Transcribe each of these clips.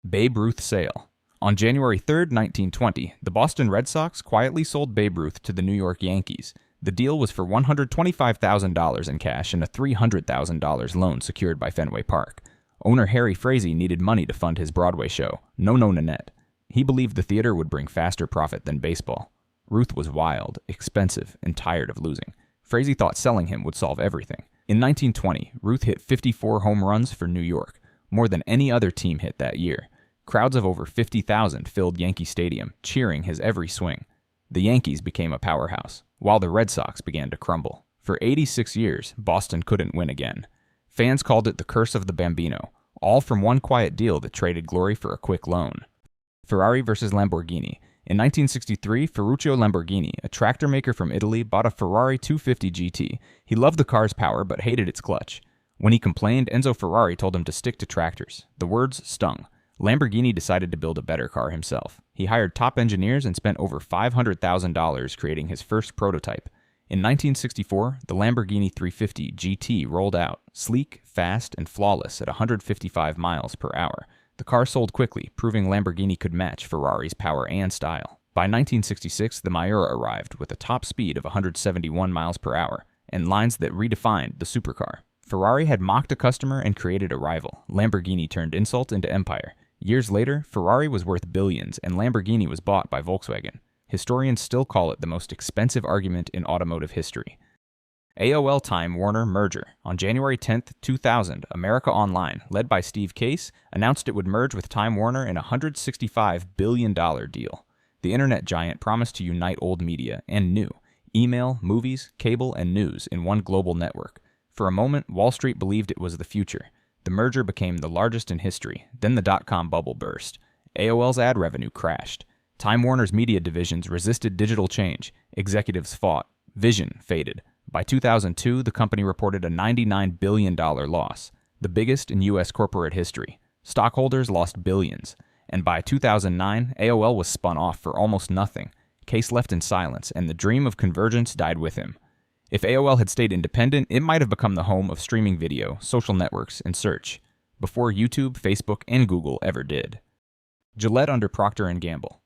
Babe Ruth sale. On January 3, 1920, the Boston Red Sox quietly sold Babe Ruth to the New York Yankees. The deal was for $125,000 in cash and a $300,000 loan secured by Fenway Park. Owner Harry Frazee needed money to fund his Broadway show, No Nanette. He believed the theater would bring faster profit than baseball. Ruth was wild, expensive, and tired of losing. Frazee thought selling him would solve everything. In 1920, Ruth hit 54 home runs for New York, more than any other team hit that year. Crowds of over 50,000 filled Yankee Stadium, cheering his every swing. The Yankees became a powerhouse, while the Red Sox began to crumble. For 86 years, Boston couldn't win again. Fans called it the curse of the Bambino, all from one quiet deal that traded glory for a quick loan. Ferrari versus Lamborghini. In 1963, Ferruccio Lamborghini, a tractor maker from Italy, bought a Ferrari 250 GT. He loved the car's power but hated its clutch. When he complained, Enzo Ferrari told him to stick to tractors. The words stung. Lamborghini decided to build a better car himself. He hired top engineers and spent over $500,000 creating his first prototype. In 1964, the Lamborghini 350 GT rolled out, sleek, fast, and flawless at 155 miles per hour. The car sold quickly, proving Lamborghini could match Ferrari's power and style. By 1966, the Miura arrived with a top speed of 171 miles per hour and lines that redefined the supercar. Ferrari had mocked a customer and created a rival. Lamborghini turned insult into empire. Years later, Ferrari was worth billions and Lamborghini was bought by Volkswagen. Historians still call it the most expensive argument in automotive history. AOL Time Warner merger. On January 10, 2000, America Online, led by Steve Case, announced it would merge with Time Warner in a $165 billion deal. The internet giant promised to unite old media and new, email, movies, cable, and news in one global network. For a moment, Wall Street believed it was the future. The merger became the largest in history. Then the dot-com bubble burst. AOL's ad revenue crashed. Time Warner's media divisions resisted digital change. Executives fought. Vision faded. By 2002, the company reported a $99 billion loss, the biggest in U.S. corporate history. Stockholders lost billions. And by 2009, AOL was spun off for almost nothing. Case left in silence, and the dream of convergence died with him. If AOL had stayed independent, it might have become the home of streaming video, social networks, and search, before YouTube, Facebook, and Google ever did. Gillette under Procter & Gamble.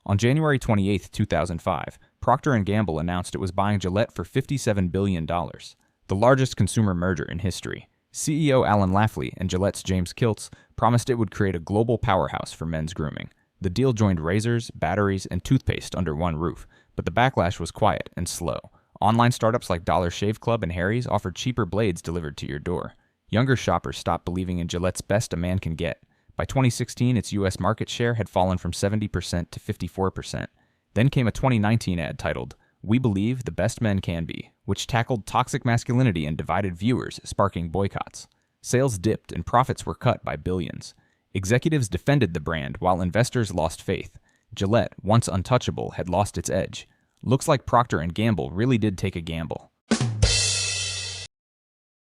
On January 28, 2005, Procter & Gamble announced it was buying Gillette for $57 billion, the largest consumer merger in history. CEO Alan Lafley and Gillette's James Kiltz promised it would create a global powerhouse for men's grooming. The deal joined razors, batteries, and toothpaste under one roof, but the backlash was quiet and slow. Online startups like Dollar Shave Club and Harry's offered cheaper blades delivered to your door. Younger shoppers stopped believing in Gillette's best a man can get. By 2016, its U.S. market share had fallen from 70% to 54%. Then came a 2019 ad titled, "We Believe the Best Men Can Be," which tackled toxic masculinity and divided viewers, sparking boycotts. Sales dipped and profits were cut by billions. Executives defended the brand while investors lost faith. Gillette, once untouchable, had lost its edge. Looks like Procter & Gamble really did take a gamble.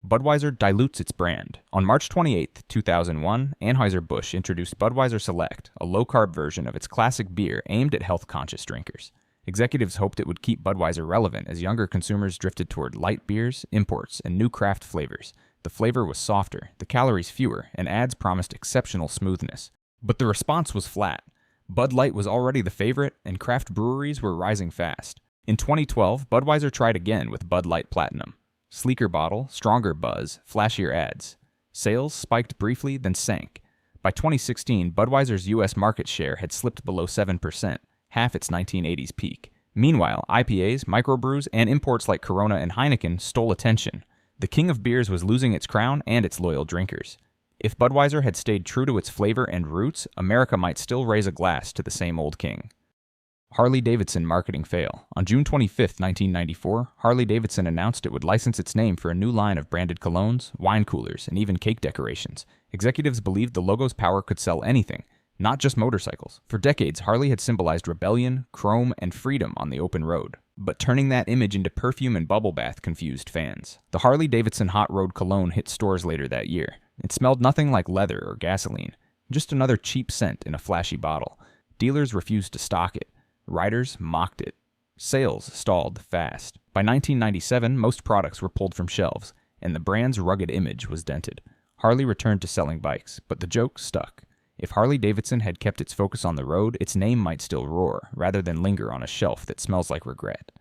Budweiser dilutes its brand. On March 28, 2001, Anheuser-Busch introduced Budweiser Select, a low-carb version of its classic beer aimed at health-conscious drinkers. Executives hoped it would keep Budweiser relevant as younger consumers drifted toward light beers, imports, and new craft flavors. The flavor was softer, the calories fewer, and ads promised exceptional smoothness. But the response was flat. Bud Light was already the favorite, and craft breweries were rising fast. In 2012, Budweiser tried again with Bud Light Platinum. Sleeker bottle, stronger buzz, flashier ads. Sales spiked briefly, then sank. By 2016, Budweiser's U.S. market share had slipped below 7%, half its 1980s peak. Meanwhile, IPAs, microbrews, and imports like Corona and Heineken stole attention. The king of beers was losing its crown and its loyal drinkers. If Budweiser had stayed true to its flavor and roots, America might still raise a glass to the same old king. Harley-Davidson marketing fail. On June 25, 1994, Harley-Davidson announced it would license its name for a new line of branded colognes, wine coolers, and even cake decorations. Executives believed the logo's power could sell anything, not just motorcycles. For decades, Harley had symbolized rebellion, chrome, and freedom on the open road. But turning that image into perfume and bubble bath confused fans. The Harley-Davidson Hot Road cologne hit stores later that year. It smelled nothing like leather or gasoline, just another cheap scent in a flashy bottle. Dealers refused to stock it. Riders mocked it. Sales stalled fast. By 1997, most products were pulled from shelves, and the brand's rugged image was dented. Harley returned to selling bikes, but the joke stuck. If Harley-Davidson had kept its focus on the road, its name might still roar, rather than linger on a shelf that smells like regret.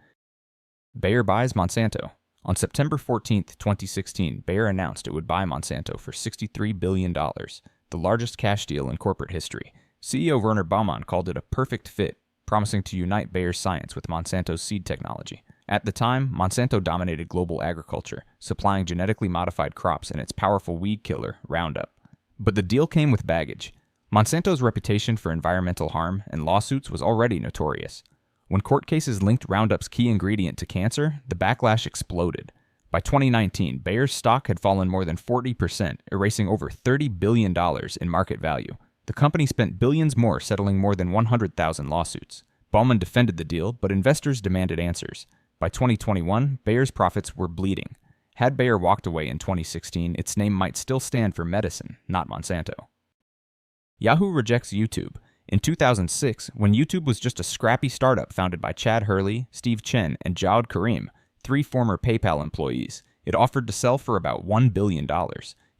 Bayer buys Monsanto. On September 14, 2016, Bayer announced it would buy Monsanto for $63 billion, the largest cash deal in corporate history. CEO Werner Baumann called it a perfect fit, promising to unite Bayer's science with Monsanto's seed technology. At the time, Monsanto dominated global agriculture, supplying genetically modified crops and its powerful weed killer, Roundup. But the deal came with baggage. Monsanto's reputation for environmental harm and lawsuits was already notorious. When court cases linked Roundup's key ingredient to cancer, the backlash exploded. By 2019, Bayer's stock had fallen more than 40%, erasing over $30 billion in market value. The company spent billions more settling more than 100,000 lawsuits. Baumann defended the deal, but investors demanded answers. By 2021, Bayer's profits were bleeding. Had Bayer walked away in 2016, its name might still stand for medicine, not Monsanto. Yahoo rejects YouTube. In 2006, when YouTube was just a scrappy startup founded by Chad Hurley, Steve Chen, and Jawed Karim, 3 former PayPal employees, it offered to sell for about $1 billion.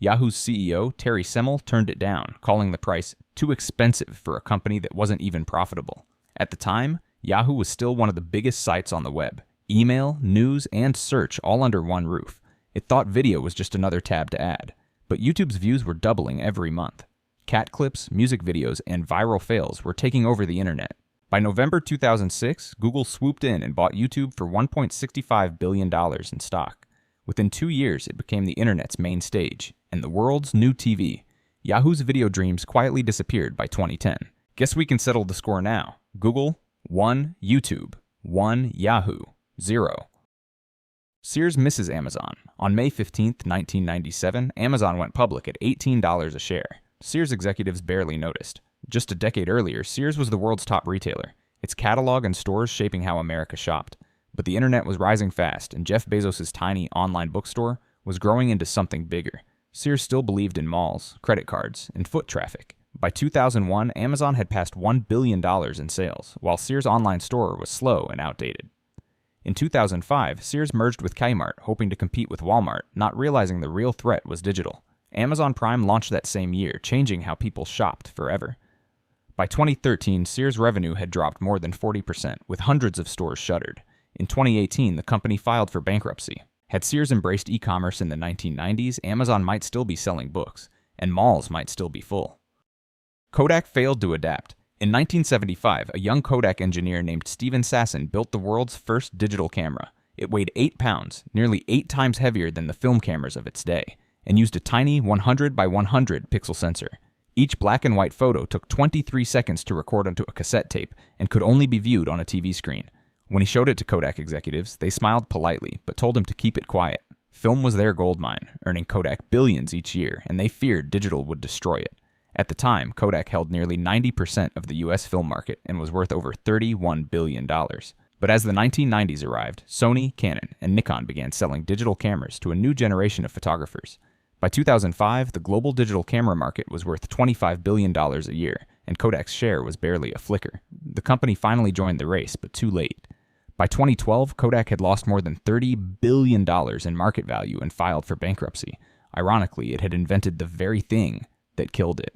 Yahoo's CEO, Terry Semel, turned it down, calling the price too expensive for a company that wasn't even profitable. At the time, Yahoo was still one of the biggest sites on the web. Email, news, and search all under one roof. It thought video was just another tab to add. But YouTube's views were doubling every month. Cat clips, music videos, and viral fails were taking over the internet. By November 2006, Google swooped in and bought YouTube for $1.65 billion in stock. Within 2 years, it became the internet's main stage, and the world's new TV. Yahoo's video dreams quietly disappeared by 2010. Guess we can settle the score now. Google, 1. YouTube, 1. Yahoo, 0. Sears misses Amazon. On May 15, 1997, Amazon went public at $18 a share. Sears executives barely noticed. Just a decade earlier, Sears was the world's top retailer, its catalog and stores shaping how America shopped. But the internet was rising fast, and Jeff Bezos' tiny online bookstore was growing into something bigger. Sears still believed in malls, credit cards, and foot traffic. By 2001, Amazon had passed $1 billion in sales, while Sears' online store was slow and outdated. In 2005, Sears merged with Kmart, hoping to compete with Walmart, not realizing the real threat was digital. Amazon Prime launched that same year, changing how people shopped forever. By 2013, Sears' revenue had dropped more than 40%, with hundreds of stores shuttered. In 2018, the company filed for bankruptcy. Had Sears embraced e-commerce in the 1990s, Amazon might still be selling books, and malls might still be full. Kodak failed to adapt. In 1975, a young Kodak engineer named Steven Sasson built the world's first digital camera. It weighed 8 pounds, nearly 8 times heavier than the film cameras of its day, and used a tiny 100 by 100 pixel sensor. Each black and white photo took 23 seconds to record onto a cassette tape and could only be viewed on a TV screen. When he showed it to Kodak executives, they smiled politely, but told him to keep it quiet. Film was their goldmine, earning Kodak billions each year, and they feared digital would destroy it. At the time, Kodak held nearly 90% of the US film market and was worth over $31 billion. But as the 1990s arrived, Sony, Canon, and Nikon began selling digital cameras to a new generation of photographers. By 2005, the global digital camera market was worth $25 billion a year, and Kodak's share was barely a flicker. The company finally joined the race, but too late. By 2012, Kodak had lost more than $30 billion in market value and filed for bankruptcy. Ironically, it had invented the very thing that killed it.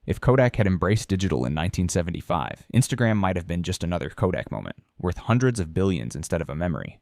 If Kodak had embraced digital in 1975, Instagram might have been just another Kodak moment, worth hundreds of billions instead of a memory.